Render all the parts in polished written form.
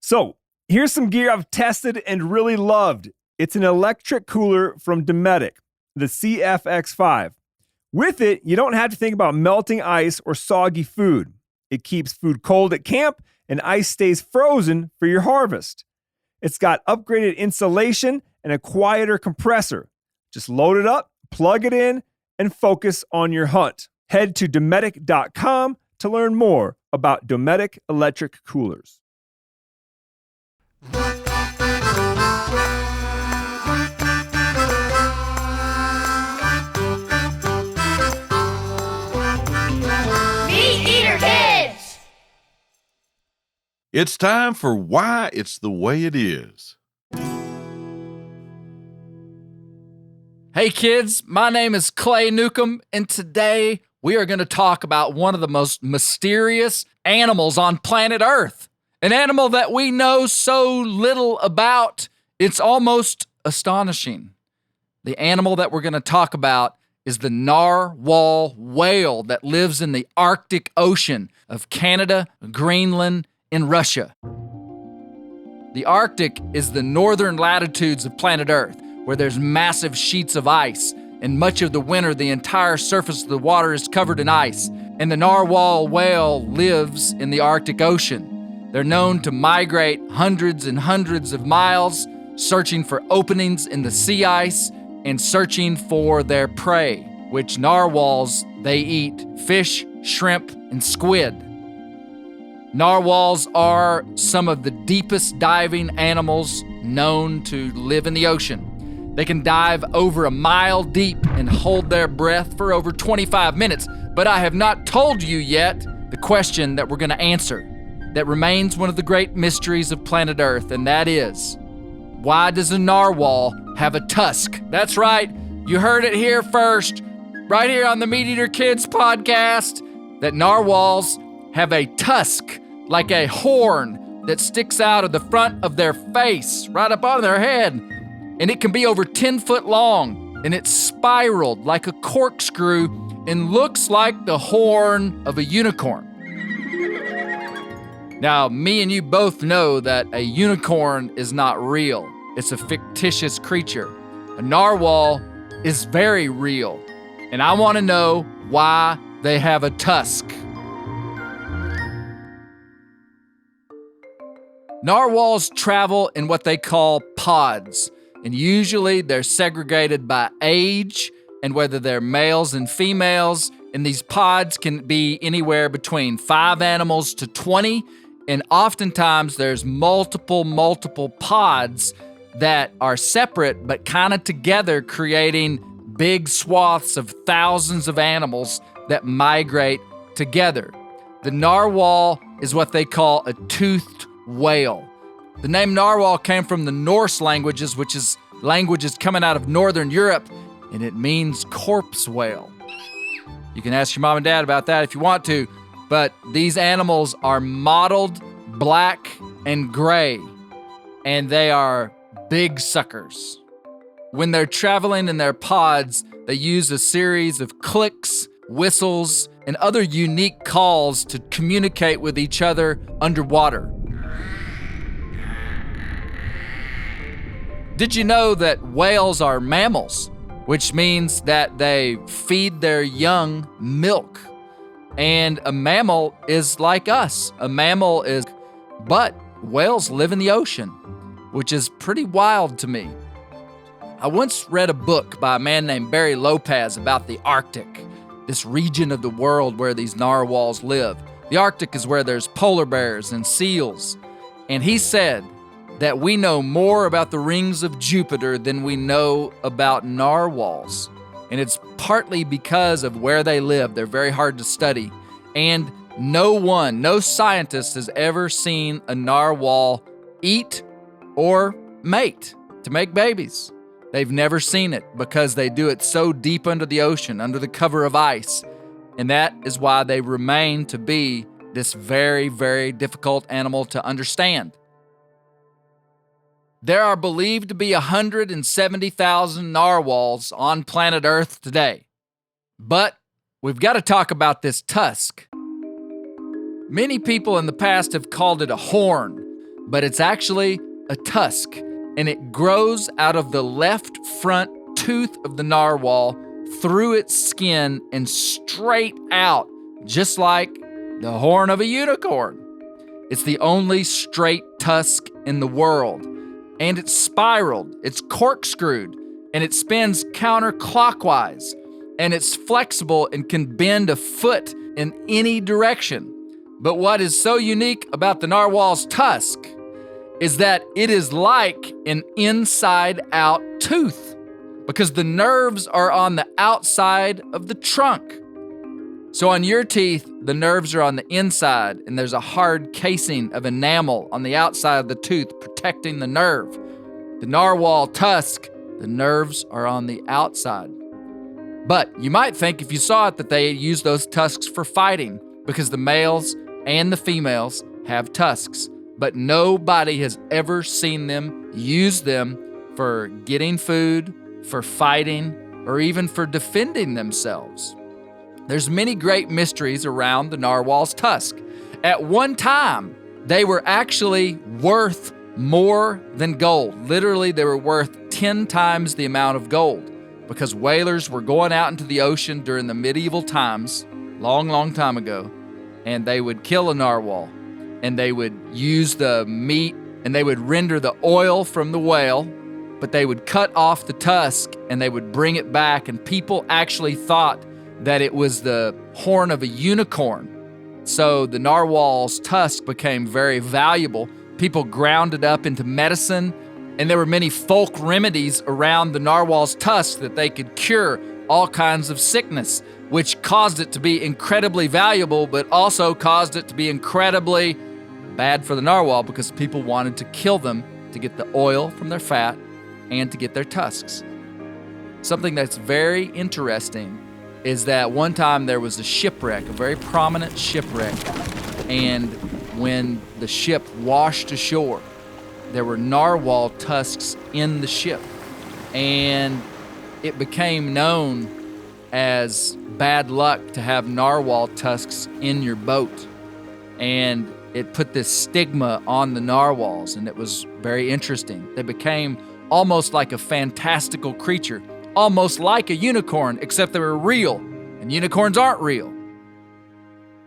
So here's some gear I've tested and really loved. It's an electric cooler from Dometic, the CFX5. With it, you don't have to think about melting ice or soggy food. It keeps food cold at camp, and ice stays frozen for your harvest. It's got upgraded insulation and a quieter compressor. Just load it up, plug it in, and focus on your hunt. Head to Dometic.com to learn more about Dometic electric coolers. MeatEater Kids! It's time for Why It's the Way It Is. Hey kids, my name is Clay Newcomb, and today we are going to talk about one of the most mysterious animals on planet Earth. An animal that we know so little about, it's almost astonishing. The animal that we're going to talk about is the narwhal whale that lives in the Arctic Ocean of Canada, Greenland, and Russia. The Arctic is the northern latitudes of planet Earth, where there's massive sheets of ice, and much of the winter the entire surface of the water is covered in ice, and the narwhal whale lives in the Arctic Ocean. They're known to migrate hundreds and hundreds of miles, searching for openings in the sea ice and searching for their prey, which narwhals, they eat fish, shrimp, and squid. Narwhals are some of the deepest diving animals known to live in the ocean. They can dive over a mile deep and hold their breath for over 25 minutes, but I have not told you yet the question that we're going to answer that remains one of the great mysteries of planet Earth, and that is, why does a narwhal have a tusk? That's right, you heard it here first, right here on the MeatEater Kids podcast, that narwhals have a tusk, like a horn that sticks out of the front of their face, right up on their head. And it can be over 10 foot long, and it's spiraled like a corkscrew and looks like the horn of a unicorn. Now, me and you both know that a unicorn is not real. It's a fictitious creature. A narwhal is very real, and I want to know why they have a tusk. Narwhals travel in what they call pods. And usually they're segregated by age and whether they're males and females. And these pods can be anywhere between 5 animals to 20. And oftentimes there's multiple pods that are separate but kind of together, creating big swaths of thousands of animals that migrate together. The narwhal is what they call a toothed whale. The name narwhal came from the Norse languages, which is languages coming out of Northern Europe, and it means corpse whale. You can ask your mom and dad about that if you want to, but these animals are mottled black and gray, and they are big suckers. When they're traveling in their pods, they use a series of clicks, whistles, and other unique calls to communicate with each other underwater. Did you know that whales are mammals, which means that they feed their young milk? And a mammal is like us. But whales live in the ocean, which is pretty wild to me. I once read a book by a man named Barry Lopez about the Arctic, this region of the world where these narwhals live. The Arctic is where there's polar bears and seals. And he said that we know more about the rings of Jupiter than we know about narwhals. And it's partly because of where they live. They're very hard to study. And no scientist has ever seen a narwhal eat or mate to make babies. They've never seen it because they do it so deep under the ocean, under the cover of ice. And that is why they remain to be this very, very difficult animal to understand. There are believed to be 170,000 narwhals on planet Earth today. But we've got to talk about this tusk. Many people in the past have called it a horn. but it's actually a tusk, and it grows out of the left front tooth of the narwhal through its skin and straight out, just like the horn of a unicorn. It's the only straight tusk in the world, and it's spiraled, it's corkscrewed, and it spins counterclockwise, and it's flexible and can bend a foot in any direction. But what is so unique about the narwhal's tusk is that it is like an inside-out tooth, because the nerves are on the outside of the trunk. So on your teeth, the nerves are on the inside, and there's a hard casing of enamel on the outside of the tooth protecting the nerve. The narwhal tusk, the nerves are on the outside. But you might think if you saw it that they use those tusks for fighting, because the males and the females have tusks. But nobody has ever seen them use them for getting food, for fighting, or even for defending themselves. There's many great mysteries around the narwhal's tusk. At one time, they were actually worth more than gold. Literally, they were worth 10 times the amount of gold, because whalers were going out into the ocean during the medieval times, long time ago, and they would kill a narwhal, and they would use the meat, and they would render the oil from the whale, but they would cut off the tusk, and they would bring it back, and people actually thought that it was the horn of a unicorn. So the narwhal's tusk became very valuable. People ground it up into medicine, and there were many folk remedies around the narwhal's tusk that they could cure all kinds of sickness, which caused it to be incredibly valuable, but also caused it to be incredibly bad for the narwhal, because people wanted to kill them to get the oil from their fat and to get their tusks. Something that's very interesting is that one time there was a shipwreck, a very prominent shipwreck, and when the ship washed ashore, there were narwhal tusks in the ship, and it became known as bad luck to have narwhal tusks in your boat, and it put this stigma on the narwhals, and it was very interesting. They became almost like a fantastical creature, almost like a unicorn, except they were real, and unicorns aren't real.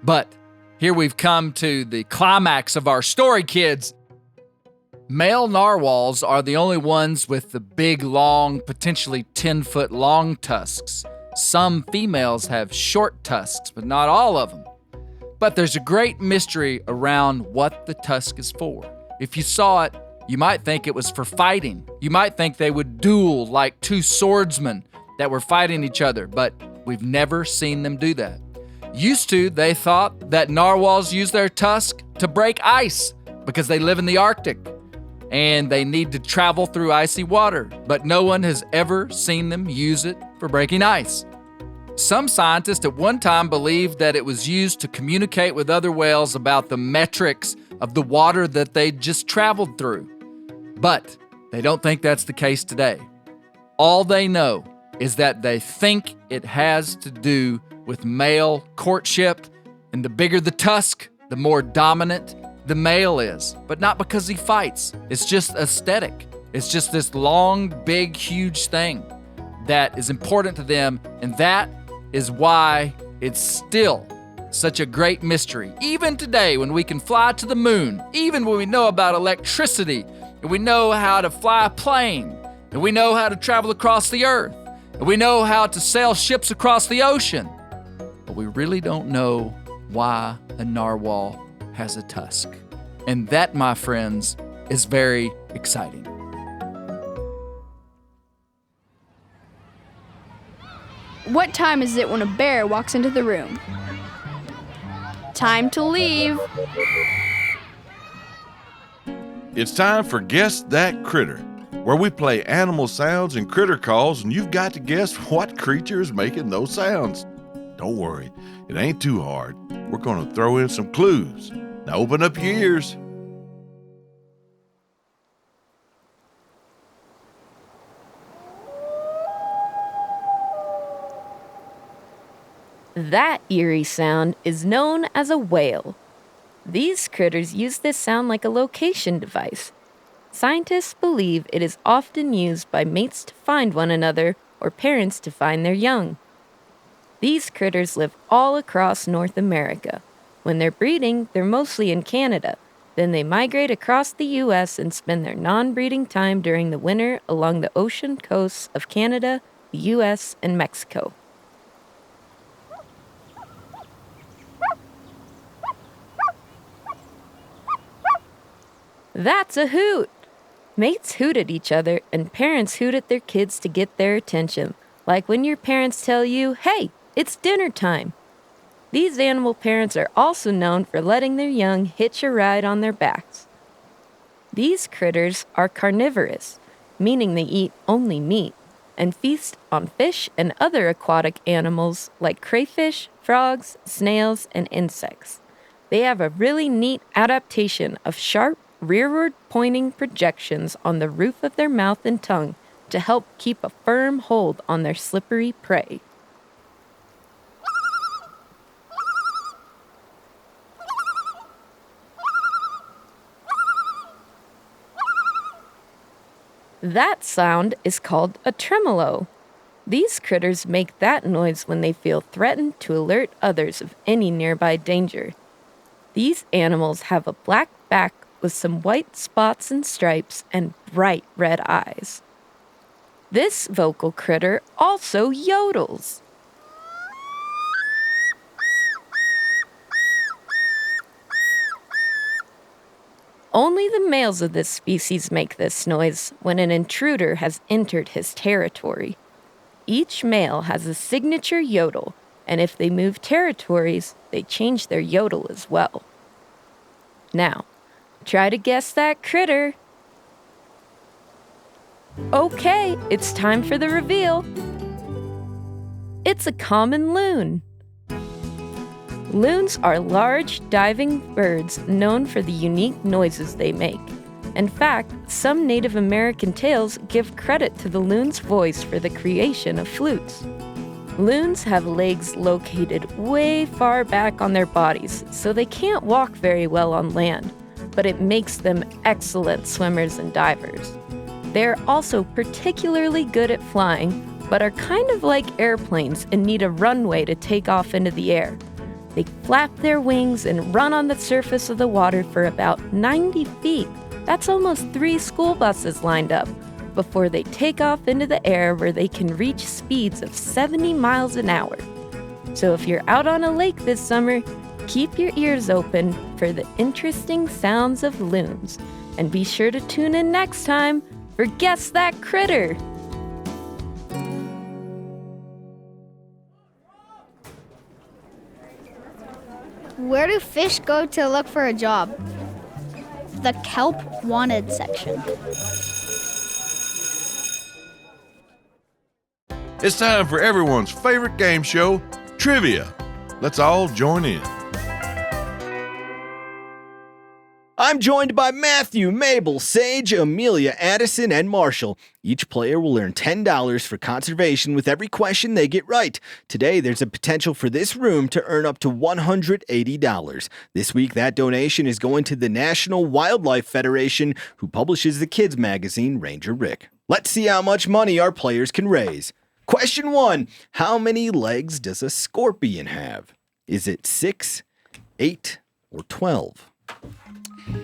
But here we've come to the climax of our story, kids. Male narwhals are the only ones with the big, long, potentially 10-foot long tusks. Some females have short tusks, but not all of them. But there's a great mystery around what the tusk is for. If you saw it, you might think it was for fighting. You might think they would duel like two swordsmen that were fighting each other, but we've never seen them do that. Used to, they thought that narwhals use their tusk to break ice because they live in the Arctic and they need to travel through icy water, but no one has ever seen them use it for breaking ice. Some scientists at one time believed that it was used to communicate with other whales about the metrics of the water that they just traveled through. But they don't think that's the case today. All they know is that they think it has to do with male courtship, and the bigger the tusk, the more dominant the male is. But not because he fights. It's just aesthetic. It's just this long, big, huge thing that is important to them, and that is why it's still such a great mystery. Even today, when we can fly to the moon, even when we know about electricity, and we know how to fly a plane, and we know how to travel across the earth, and we know how to sail ships across the ocean, but we really don't know why a narwhal has a tusk. And that, my friends, is very exciting. What time is it when a bear walks into the room? Time to leave. It's time for Guess That Critter, where we play animal sounds and critter calls, and you've got to guess what creature is making those sounds. Don't worry, it ain't too hard. We're going to throw in some clues. Now open up your ears. That eerie sound is known as a wail. These critters use this sound like a location device. Scientists believe it is often used by mates to find one another or parents to find their young. These critters live all across North America. When they're breeding, they're mostly in Canada. Then they migrate across the U.S. and spend their non-breeding time during the winter along the ocean coasts of Canada, the U.S., and Mexico. That's a hoot! Mates hoot at each other, and parents hoot at their kids to get their attention, like when your parents tell you, "Hey, it's dinner time." These animal parents are also known for letting their young hitch a ride on their backs. These critters are carnivorous, meaning they eat only meat, and feast on fish and other aquatic animals like crayfish, frogs, snails, and insects. They have a really neat adaptation of sharp, rearward-pointing projections on the roof of their mouth and tongue to help keep a firm hold on their slippery prey. That sound is called a tremolo. These critters make that noise when they feel threatened to alert others of any nearby danger. These animals have a black back with some white spots and stripes and bright red eyes. This vocal critter also yodels. Only the males of this species make this noise when an intruder has entered his territory. Each male has a signature yodel, and if they move territories, they change their yodel as well. Now, try to guess that critter. Okay, it's time for the reveal. It's a common loon. Loons are large, diving birds known for the unique noises they make. In fact, some Native American tales give credit to the loon's voice for the creation of flutes. Loons have legs located way far back on their bodies, so they can't walk very well on land, but it makes them excellent swimmers and divers. They're also particularly good at flying, but are kind of like airplanes and need a runway to take off into the air. They flap their wings and run on the surface of the water for about 90 feet. That's almost 3 school buses lined up, before they take off into the air where they can reach speeds of 70 miles an hour. So if you're out on a lake this summer, keep your ears open for the interesting sounds of loons. And be sure to tune in next time for Guess That Critter! Where do fish go to look for a job? The kelp wanted section. It's time for everyone's favorite game show, Trivia. Let's all join in. I'm joined by Matthew, Mabel, Sage, Amelia, Addison, and Marshall. Each player will earn $10 for conservation with every question they get right. Today, there's a potential for this room to earn up to $180. This week, that donation is going to the National Wildlife Federation, who publishes the kids magazine, Ranger Rick. Let's see how much money our players can raise. Question 1. How many legs does a scorpion have? Is it 6, 8, or 12?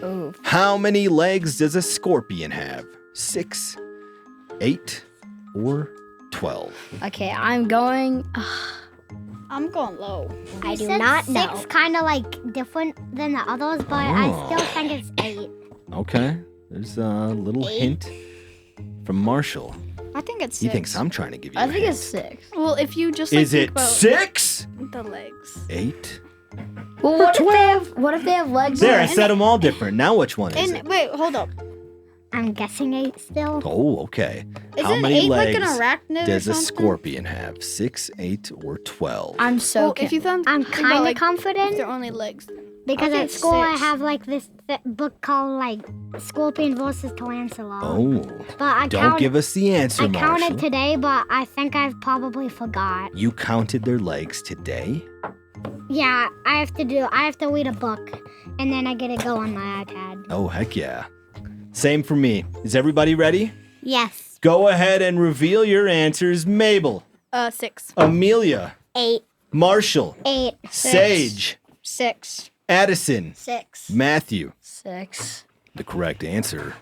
Ooh. How many legs does a scorpion have? 6, 8, or 12? Okay, I'm going low. I do not know. 6 kind of like different than the others, but I still think it's 8. Okay, there's a little hint from Marshall. I think it's 6. He thinks I'm trying to give you I a think hint. it's 6. Well, if you just Is think it about 6? the legs. 8? Well, what if they have legs? There, I said them all different. Now which one is it? And wait, hold up. I'm guessing 8 still. Oh, okay. How Isn't many 8 like legs an arachnid or does a something? scorpion have? 6, 8, or 12? I'm so if you think I'm about, kind of like, confident they're only legs. because Okay, at school I 6. have like this book called like Scorpion versus Tarantula. Oh, But I don't give us the answer, I Marshall. counted today, but I think I probably forgot. You counted their legs today? Yeah, I have to read a book, and then I get to go on my iPad. Oh, heck yeah. Same for me. Is everybody ready? Yes. Go ahead and reveal your answers. Mabel, 6. Amelia, 8. Marshall, 8. Sage, 6. Addison, 6. Matthew. 6. The correct answer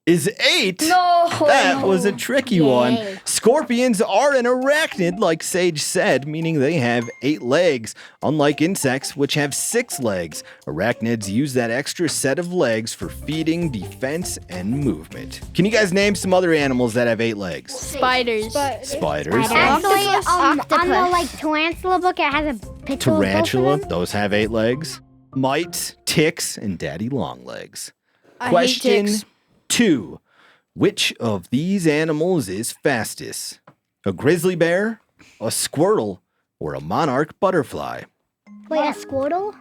is 8. No. That was a tricky one. Yay. Scorpions are an arachnid, like Sage said, meaning they have 8 legs. Unlike insects, which have 6 legs, arachnids use that extra set of legs for feeding, defense, and movement. Can you guys name some other animals that have 8 legs? Spiders. Spiders. Actually, on the Octopus. tarantula book, it has a picture Tarantula, of both of them. those have 8 legs. Mites, ticks, and daddy long legs. I hate Question ticks. 2. Which of these animals is fastest? A grizzly bear, a squirrel, or a monarch butterfly? Wait, a squirtle?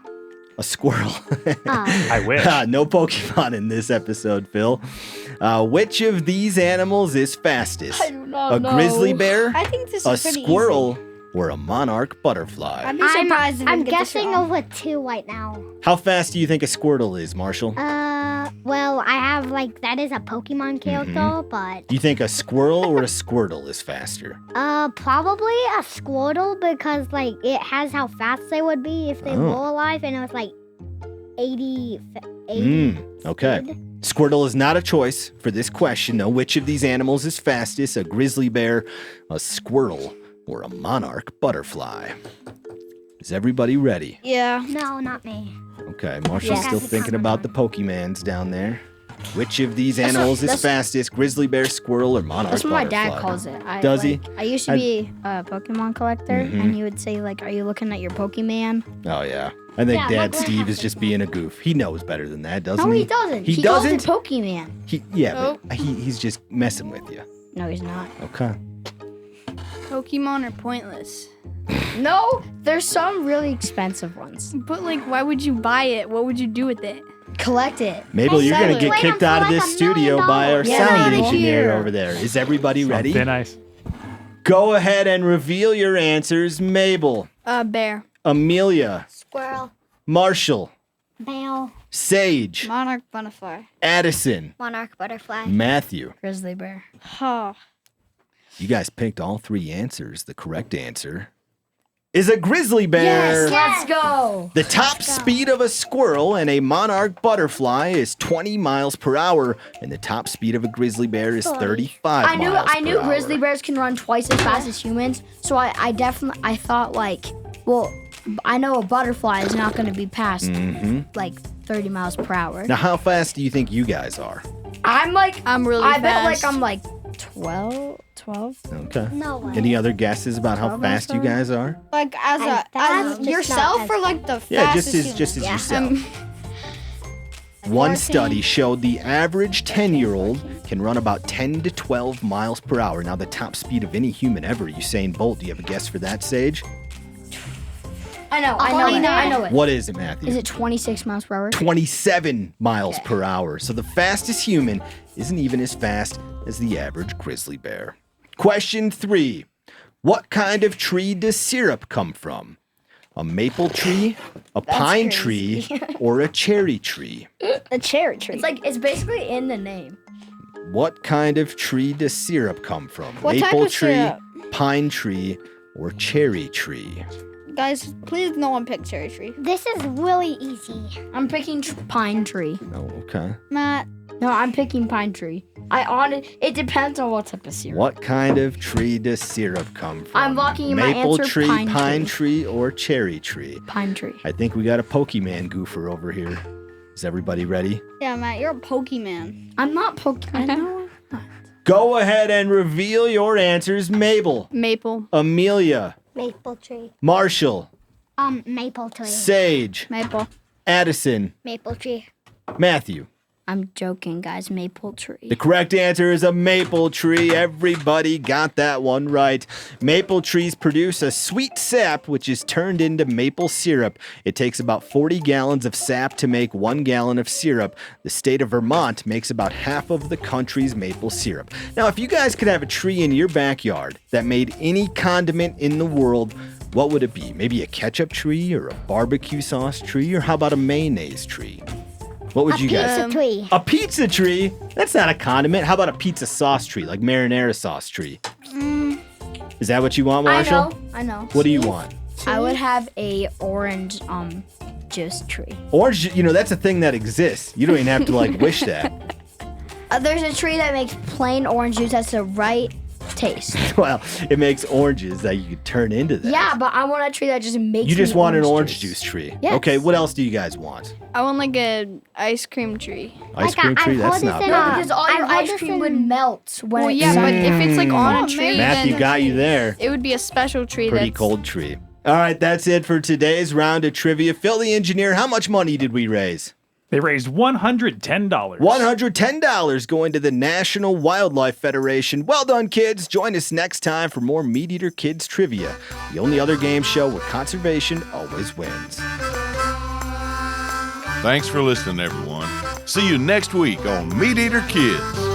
A squirrel. Oh. I wish. No Pokemon in this episode, Phil. Which of these animals is fastest? I do not A know. grizzly bear, I think this a is pretty squirrel, or a monarch butterfly? I'd be surprised if I I'm get this guessing wrong. over 2 right now. How fast do you think a squirtle is, Marshall? Well, I have that is a Pokemon character, but Do you think a squirrel or a squirtle is faster? probably a Squirtle because it has how fast they would be if they were alive, and it was 80. Okay. speed. Squirtle is not a choice for this question, though. Which of these animals is fastest? A grizzly bear, a squirrel, or a monarch butterfly? Is everybody ready? Yeah. No, not me. Okay, Marshall's Yeah. still thinking about the Pokemans down there. Which of these animals is that's- fastest? Grizzly bear, squirrel, or monarch That's what my butterfly? dad calls it. Does he? I used to be a Pokemon collector, and he would say, "Are you looking at your Pokemon?" Oh, yeah. I think Yeah, Dad like- Steve is just being a goof. He knows better than that, doesn't No, he? he doesn't. He calls doesn't? it Pokemon. But he's just messing with you. No, he's not. Okay. Pokemon are pointless. No, there's some really expensive ones. But why would you buy it? What would you do with it? Collect it. Mabel, you're sell going to it. get Wait kicked until out of like this $1 studio million. by our Get sound outta engineer here. over there. Is everybody ready? Thin ice. Go ahead and reveal your answers. Mabel, Bear. Amelia, Squirrel, Marshall, bell, Sage, Monarch butterfly. Addison, monarch butterfly. Matthew. Grizzly bear. Huh. You guys picked all 3 answers. The correct answer is a grizzly bear. Let's go. The top speed of a squirrel and a monarch butterfly is 20 miles per hour, and the top speed of a grizzly bear is 35 I miles knew per hour. grizzly bears can run twice as fast as humans, so I thought I know a butterfly is not going to be past 30 miles per hour. Now, how fast do you think you guys are? I'm really I fast. bet I'm 12. Okay. No way. Any other guesses about how 12 miles fast you per hour? guys are? As Just yourself not or as- the Yeah, fastest just as Yeah. yourself. One study showed the average 10-year-old can run about 10 to 12 miles per hour. Now, the top speed of any human ever, Usain Bolt. Do you have a guess for that, Sage? I know it. What is it, Matthew? Is it 26 miles per hour? 27 miles per hour. So the fastest human isn't even as fast as the average grizzly bear. Question 3. What kind of tree does syrup come from? A maple tree, a pine tree, or a cherry tree? A cherry tree. It's basically in the name. What kind of tree does syrup come from? What type Maple of tree, syrup? pine tree, or cherry tree? Guys, please no one pick cherry tree. This is really easy. I'm picking pine tree. Oh, okay. Matt. No, I'm picking pine tree. It depends on what type of syrup. What kind of tree does syrup come from? I'm locking in my Maple answer, tree, pine tree, or cherry tree? Pine tree. I think we got a Pokemon goofer over here. Is everybody ready? Yeah, Matt, you're a Pokemon. I'm not I know. Go ahead and reveal your answers. Mabel, Maple. Amelia, Maple tree. Marshall, Maple tree. Sage, Maple. Addison, Maple tree. Matthew. I'm joking, guys. Maple tree. The correct answer is a maple tree. Everybody got that one right. Maple trees produce a sweet sap, which is turned into maple syrup. It takes about 40 gallons of sap to make 1 gallon of syrup. The state of Vermont makes about half of the country's maple syrup. Now, if you guys could have a tree in your backyard that made any condiment in the world, what would it be? Maybe a ketchup tree or a barbecue sauce tree, or how about a mayonnaise tree? What would you guys? Pizza tree. A pizza tree? That's not a condiment. How about a pizza sauce tree, like marinara sauce tree? Is that what you want, Marshall? I know. What do you want? I would have a orange juice tree. Orange, that's a thing that exists. You don't even have to wish that. There's a tree that makes plain orange juice that's the right taste. Well, it makes oranges that you could turn into that. Yeah, but I want a tree that just makes You just me want an orange juice tree. Yes. Okay, what else do you guys want? I want like a ice cream tree. Ice cream tree? That's not bad. Because all your ice cream would melt when Well, it's yeah, but if it's like on a tree, Matthew then got you there. it would be a special tree. Pretty that's cold tree. All right, that's it for today's round of trivia. Phil the engineer, how much money did we raise? They raised $110. $110 going to the National Wildlife Federation. Well done, kids. Join us next time for more MeatEater Kids Trivia, the only other game show where conservation always wins. Thanks for listening, everyone. See you next week on MeatEater Kids.